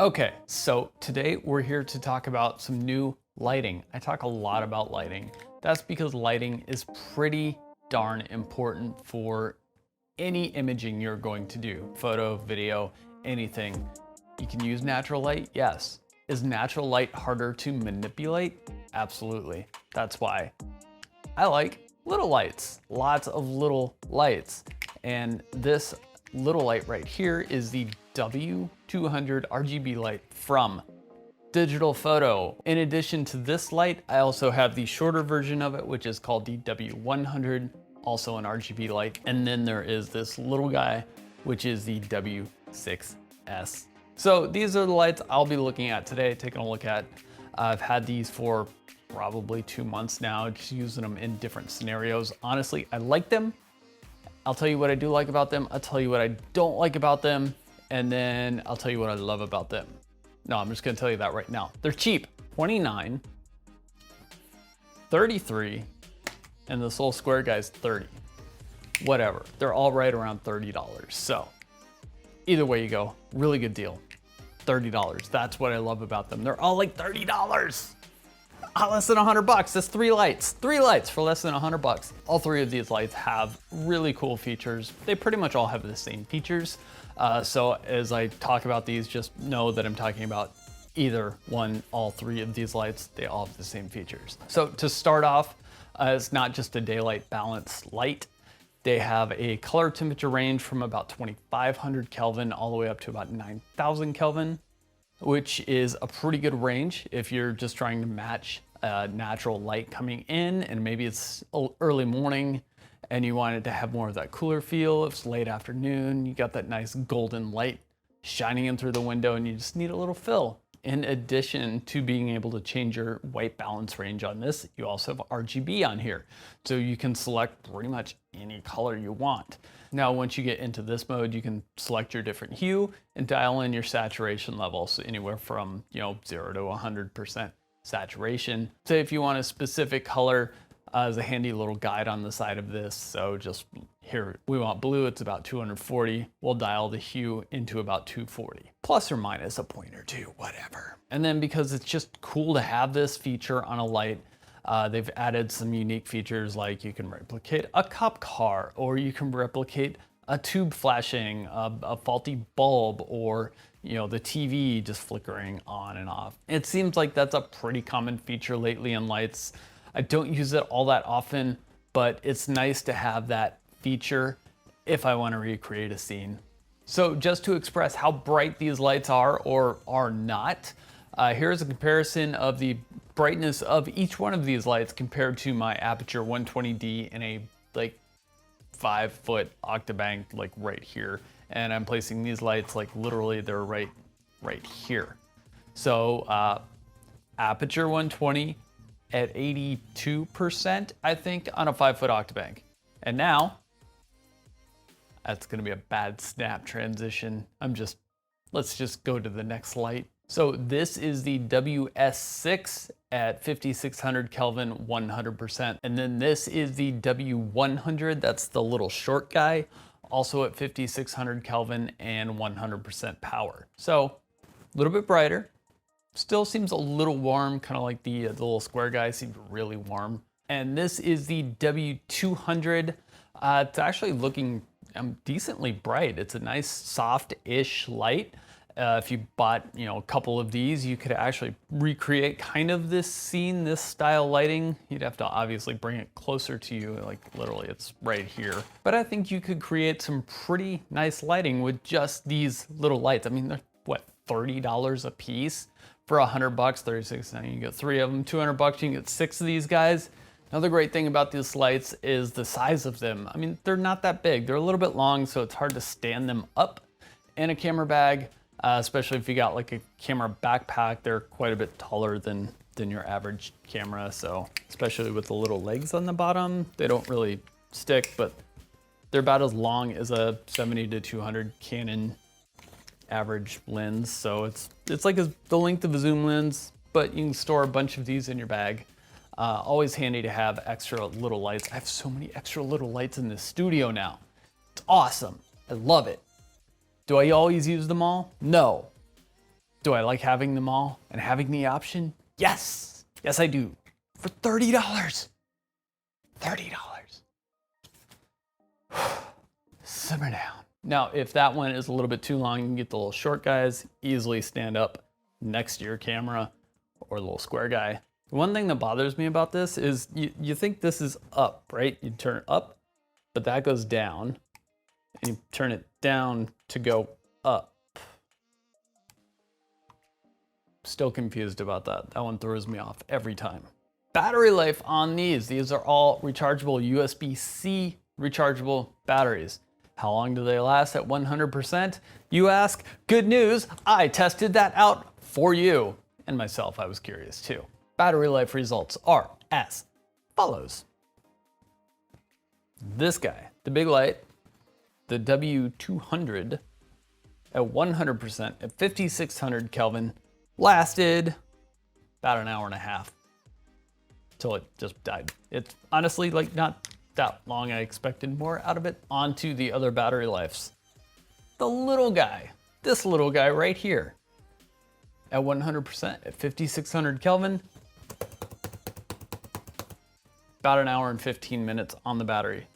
Okay, so today we're here to talk about some new lighting. I talk a lot about lighting. That's because lighting is pretty darn important for any imaging you're going to do. Photo, video, anything. You can use natural light, yes. Is natural light harder to manipulate? Absolutely. That's why I like little lights, lots of little lights. And this little light right here is the W200 RGB light from DigitalFoto. In addition to this light, I also have the shorter version of it, which is called the W100, also an RGB light. And then there is this little guy, which is the W6S. So these are the lights I'll be looking at today, taking a look at. I've had these for probably 2 months now, just using them in different scenarios. Honestly, I like them. I'll tell you what I do like about them. I'll tell you what I don't like about them. And then I'll tell you what I love about them. No, I'm just gonna tell you that right now. They're cheap, 29, 33, and this little square guy's 30. Whatever, they're all right around $30. So either way you go, really good deal. $30, that's what I love about them. They're all like $30. Less than $100. That's three lights for less than $100. All three of these lights have really cool features. They pretty much all have the same features. So as I talk about these, just know that I'm talking about either one, all three of these lights, they all have the same features. So to start off, it's not just a daylight balance light. They have a color temperature range from about 2500 Kelvin all the way up to about 9000 Kelvin, which is a pretty good range if you're just trying to match natural light coming in, and maybe it's early morning and you want it to have more of that cooler feel. If it's late afternoon, you got that nice golden light shining in through the window and you just need a little fill. In addition to being able to change your white balance range on this, you also have RGB on here. So you can select pretty much any color you want. Now, once you get into this mode, you can select your different hue and dial in your saturation level. So anywhere from 0 to 100% saturation. Say if you want a specific color, as a handy little guide on the side of this. So just here, we want blue, it's about 240. We'll dial the hue into about 240, plus or minus a point or two, whatever. And then because it's just cool to have this feature on a light, they've added some unique features like you can replicate a cop car, or you can replicate a tube flashing, a faulty bulb, or the TV just flickering on and off. It seems like that's a pretty common feature lately in lights. I don't use it all that often, but it's nice to have that feature if I want to recreate a scene. So just to express how bright these lights are or are not, here's a comparison of the brightness of each one of these lights compared to my Aperture 120D in a 5-foot octabank, right here. And I'm placing these lights literally they're right here. So Aperture 120 at 82%, I think, on a 5-foot octabank. And now, that's gonna be a bad snap transition. Let's just go to the next light. So this is the WS6 at 5600 Kelvin, 100%. And then this is the W100, that's the little short guy, also at 5600 Kelvin and 100% power. So a little bit brighter. Still seems a little warm, kind of like the little square guy seemed really warm. And this is the W200. It's actually looking decently bright. It's a nice soft-ish light. If you bought a couple of these, you could actually recreate kind of this scene, this style lighting. You'd have to obviously bring it closer to you, literally it's right here. But I think you could create some pretty nice lighting with just these little lights. I mean, they're what, $30 a piece? For $100, $36.90, you can get 3 of them. $200, you can get 6 of these guys. Another great thing about these lights is the size of them. I mean, they're not that big. They're a little bit long, so it's hard to stand them up in a camera bag, especially if you got a camera backpack. They're quite a bit taller than your average camera. So especially with the little legs on the bottom, they don't really stick, but they're about as long as a 70 to 200 Canon average lens. So it's like the length of a zoom lens, but you can store a bunch of these in your bag. Always handy to have extra little lights. I have so many extra little lights in this studio now. It's awesome. I love it. Do I always use them all? No. Do I like having them all and having the option? Yes. Yes, I do. For $30. $30. Simmer down. Now, if that one is a little bit too long, you can get the little short guys, easily stand up next to your camera, or the little square guy. One thing that bothers me about this is you think this is up, right? You turn it up, but that goes down, and you turn it down to go up. Still confused about that. That one throws me off every time. Battery life on these are all rechargeable USB-C rechargeable batteries. How long do they last at 100%? You ask? Good news, I tested that out for you. And myself, I was curious too. Battery life results are as follows. This guy, the big light, the W200 at 100% at 5600 Kelvin, lasted about an hour and a half till it just died. It's honestly like not that long. I expected more out of it. On to the other battery lives. The little guy, this little guy right here at 100% at 5600 Kelvin, about an hour and 15 minutes on the battery.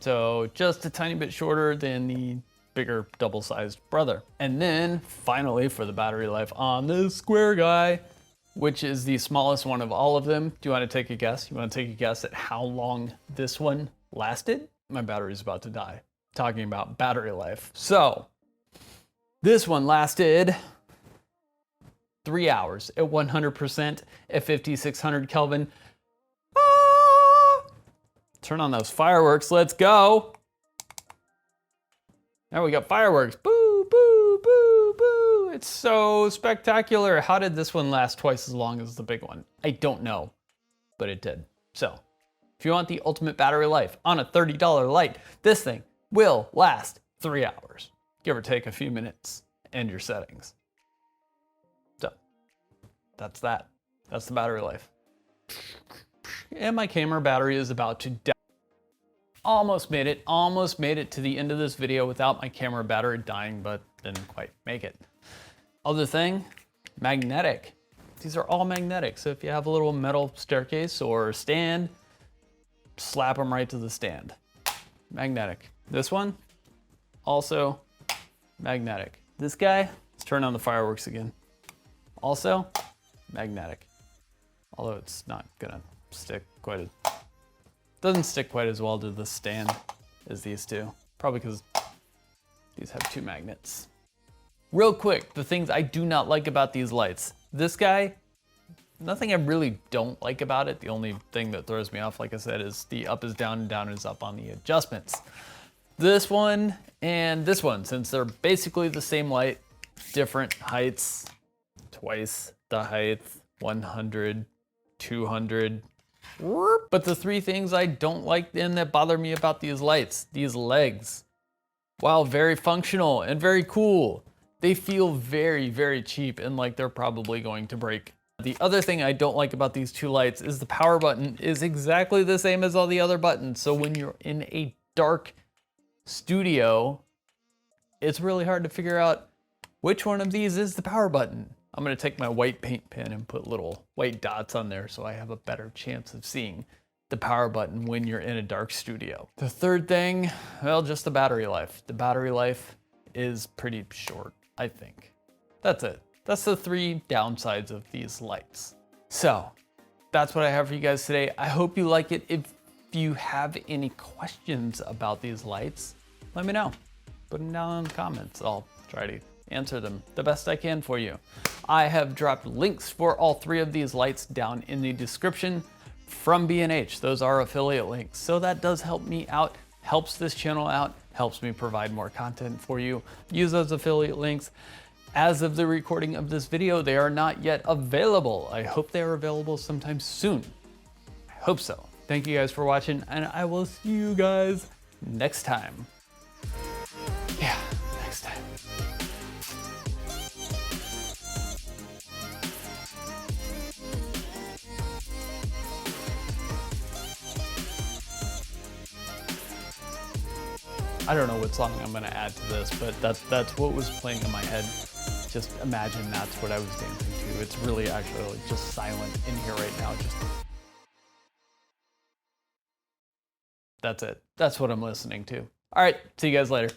So just a tiny bit shorter than the bigger double-sized brother. And then finally for the battery life on this square guy, which is the smallest one of all of them. Do you want to take a guess? You want to take a guess at how long this one lasted? My battery's about to die. Talking about battery life. So this one lasted 3 hours at 100% at 5600 Kelvin. Ah! Turn on those fireworks. Let's go. Now we got fireworks. Boo, boo, boo, boo. It's so spectacular. How did this one last twice as long as the big one? I don't know, but it did. So if you want the ultimate battery life on a $30 light, this thing will last 3 hours, give or take a few minutes, and your settings. So that's that. That's the battery life. And my camera battery is about to die. Almost made it to the end of this video without my camera battery dying, but didn't quite make it. Other thing, magnetic. These are all magnetic. So if you have a little metal staircase or stand, slap them right to the stand. Magnetic. This one, also magnetic. This guy, let's turn on the fireworks again. Also magnetic. Although it's not gonna stick quite as, doesn't stick quite as well to the stand as these two. Probably because these have two magnets. Real quick, the things I do not like about these lights. This guy, nothing I really don't like about it. The only thing that throws me off, like I said, is the up is down and down is up on the adjustments. This one and this one, since they're basically the same light, different heights, twice the height, 100, 200. But the three things I don't like and that bother me about these lights, these legs, while very functional and very cool, they feel very, very cheap and like they're probably going to break. The other thing I don't like about these two lights is the power button is exactly the same as all the other buttons. So when you're in a dark studio, it's really hard to figure out which one of these is the power button. I'm gonna take my white paint pen and put little white dots on there so I have a better chance of seeing the power button when you're in a dark studio. The third thing, well, just the battery life. The battery life is pretty short, I think. That's it. That's the three downsides of these lights. So that's what I have for you guys today. I hope you like it. If you have any questions about these lights, let me know. Put them down in the comments. I'll try to answer them the best I can for you. I have dropped links for all three of these lights down in the description from B&H. Those are affiliate links. So that does help me out, helps this channel out, helps me provide more content for you. Use those affiliate links. As of the recording of this video, they are not yet available. I hope they are available sometime soon. I hope so. Thank you guys for watching, and I will see you guys next time. Yeah, next time. I don't know what song I'm gonna add to this, but that's what was playing in my head. just imagine that's what I was dancing to. It's really actually just silent in here right now. Just that's it. That's what I'm listening to. All right, see you guys later.